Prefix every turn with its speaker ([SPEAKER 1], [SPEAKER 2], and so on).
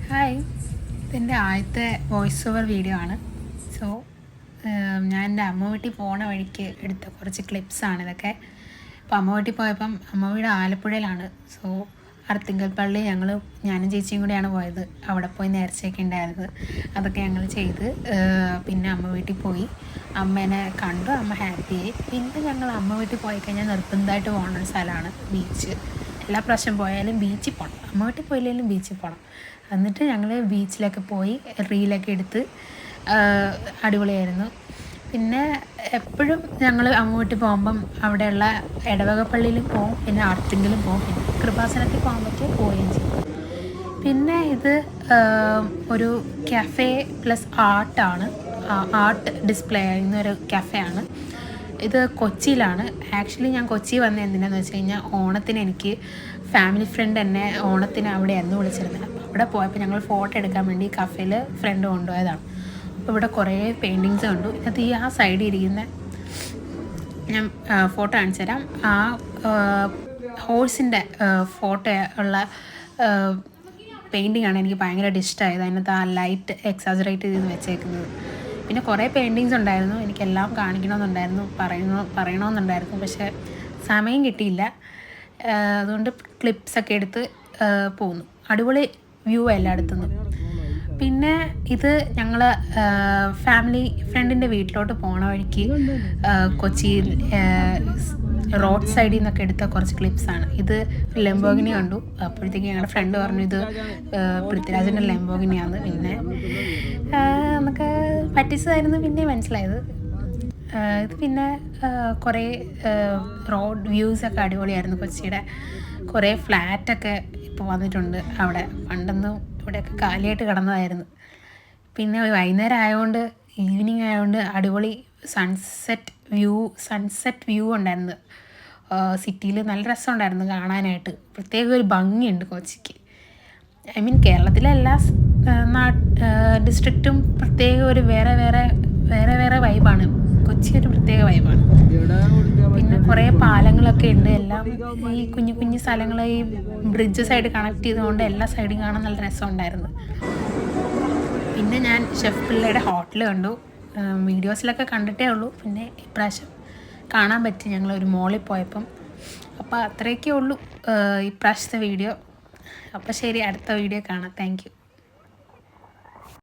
[SPEAKER 1] Hi, ഇതെൻ്റെ ആദ്യത്തെ voice over video ആണ്. സോ ഞാൻ എൻ്റെ അമ്മ വീട്ടിൽ പോണ വഴിക്ക് എടുത്ത കുറച്ച് ക്ലിപ്സാണ് ഇതൊക്കെ. അപ്പോൾ അമ്മ വീട്ടിൽ പോയപ്പം അമ്മ വീട് ആലപ്പുഴയിലാണ്. സോ അർത്തിങ്കൽ പള്ളി ഞാനും ചേച്ചിയും കൂടെയാണ് പോയത്. അവിടെ പോയി നേർച്ചയൊക്കെ ഉണ്ടായിരുന്നത്, അതൊക്കെ ഞങ്ങൾ ചെയ്ത് പിന്നെ അമ്മ വീട്ടിൽ പോയി അമ്മേനെ കണ്ടു. അമ്മ ഹാപ്പിയായി. പിന്നെ ഞങ്ങൾ അമ്മ വീട്ടിൽ പോയി കഴിഞ്ഞാൽ നിർബന്ധമായിട്ട് പോകുന്ന ഒരു സ്ഥലമാണ് ബീച്ച്. എല്ലാ പ്രാവശ്യം പോയാലും ബീച്ചിൽ പോകണം, അമ്മ വീട്ടിൽ പോയില്ലെങ്കിലും ബീച്ചിൽ പോകണം. എന്നിട്ട് ഞങ്ങൾ ബീച്ചിലൊക്കെ പോയി റീലൊക്കെ എടുത്ത് അടിപൊളിയായിരുന്നു. പിന്നെ എപ്പോഴും ഞങ്ങൾ അമ്മ വീട്ടിൽ പോകുമ്പം അവിടെയുള്ള ഇടവക പള്ളിയിലും പോകും, പിന്നെ ആർത്തിങ്കിലും പോകും, പിന്നെ കൃപാസനത്തിൽ പോകാൻ പറ്റിയ പോവുകയും ചെയ്യും. പിന്നെ ഇത് ഒരു കഫേ പ്ലസ് ആർട്ടാണ്, ആർട്ട് ഡിസ്പ്ലേ ചെയ്യുന്ന ഒരു കഫേയാണ്. ഇത് കൊച്ചിയിലാണ്. ആക്ച്വലി ഞാൻ കൊച്ചി വന്നത് എന്തിനാന്ന് വെച്ച് കഴിഞ്ഞാൽ ഓണത്തിന് എനിക്ക് ഫാമിലി ഫ്രണ്ട് എന്നെ ഓണത്തിന് അവിടെയായിരുന്നു വിളിച്ചിരുന്നത്. അപ്പോൾ അവിടെ പോയപ്പോൾ ഞങ്ങൾ ഫോട്ടോ എടുക്കാൻ വേണ്ടി കഫേയിൽ ഫ്രണ്ട് കൊണ്ടുപോയതാണ്. അപ്പോൾ ഇവിടെ കുറേ പെയിൻറ്റിങ്സ് കണ്ടു. ഇതിനകത്ത് ആ സൈഡിൽ ഇരിക്കുന്ന ഞാൻ ഫോട്ടോ കാണിച്ചു തരാം. ആ ഹോഴ്സിൻ്റെ ഫോട്ടോ ഉള്ള പെയിൻറ്റിങ്ങാണ് എനിക്ക് ഭയങ്കരമായിട്ട് ഇഷ്ടമായത്. അതിനകത്ത് ആ ലൈറ്റ് എക്സാജറേറ്റ് ചെയ്ത് വെച്ചേക്കുന്നത്. പിന്നെ കുറേ പെയിൻറ്റിങ്സ് ഉണ്ടായിരുന്നു, എനിക്കെല്ലാം കാണിക്കണമെന്നുണ്ടായിരുന്നു, പറയണമെന്നുണ്ടായിരുന്നു, പക്ഷേ സമയം കിട്ടിയില്ല. അതുകൊണ്ട് ക്ലിപ്സൊക്കെ എടുത്ത് പോന്നു. അടിപൊളി വ്യൂ എല്ലായിടത്തുനിന്നും. പിന്നെ ഇത് ഞങ്ങൾ ഫാമിലി ഫ്രണ്ടിൻ്റെ വീട്ടിലോട്ട് പോണ വഴിക്ക് കൊച്ചിയിൽ റോഡ് സൈഡിൽ നിന്നൊക്കെ എടുത്ത കുറച്ച് ക്ലിപ്സാണ്. ഇത് ലംബോഗിനി കണ്ടു. അപ്പോഴത്തേക്ക് ഞങ്ങളുടെ ഫ്രണ്ട് പറഞ്ഞു ഇത് പൃഥ്വിരാജിൻ്റെ ലംബോഗിനിയാണ്. പിന്നെ നമുക്ക് പറ്റിച്ചതായിരുന്നു പിന്നെ മനസ്സിലായത്. ഇത് പിന്നെ കുറേ റോഡ് വ്യൂസൊക്കെ അടിപൊളിയായിരുന്നു. കൊച്ചിയുടെ കുറേ ഫ്ലാറ്റൊക്കെ ഇപ്പോൾ വന്നിട്ടുണ്ട് അവിടെ. പണ്ടൊന്നും ഇവിടെയൊക്കെ കാലിയായിട്ട് കിടന്നതായിരുന്നു. പിന്നെ വൈകുന്നേരം ആയതുകൊണ്ട്, ഈവനിങ് ആയതുകൊണ്ട് അടിപൊളി സൺസെറ്റ് വ്യൂ ഉണ്ടായിരുന്നു. സിറ്റിയിൽ നല്ല രസമുണ്ടായിരുന്നു കാണാനായിട്ട്. പ്രത്യേക ഒരു ഭംഗിയുണ്ട് കൊച്ചിക്ക്. ഐ മീൻ കേരളത്തിലെ എല്ലാ ഡിസ്ട്രിക്റ്റും പ്രത്യേക ഒരു വേറെ വൈബാണ്. കൊച്ചി ഒരു പ്രത്യേക വൈബാണ്. പിന്നെ കുറേ പാലങ്ങളൊക്കെ ഉണ്ട്. എല്ലാം ഈ കുഞ്ഞു കുഞ്ഞു സ്ഥലങ്ങൾ ഈ ബ്രിഡ്ജ് സൈഡ് കണക്ട് ചെയ്തുകൊണ്ട് എല്ലാ സൈഡും കാണാൻ നല്ല രസമുണ്ടായിരുന്നു. പിന്നെ ഞാൻ ഷെഫ് പിള്ളയുടെ ഹോട്ടൽ കണ്ടു. വീഡിയോസിലൊക്കെ കണ്ടിട്ടേ ഉള്ളൂ, പിന്നെ ഇപ്രാവശ്യം കാണാൻ പറ്റി ഞങ്ങളൊരു മോളിൽ പോയപ്പം. അപ്പോൾ അത്രയൊക്കെ ഉള്ളൂ ഇപ്രാവശ്യത്തെ വീഡിയോ. അപ്പോൾ ശരി, അടുത്ത വീഡിയോ കാണാം. Thank you.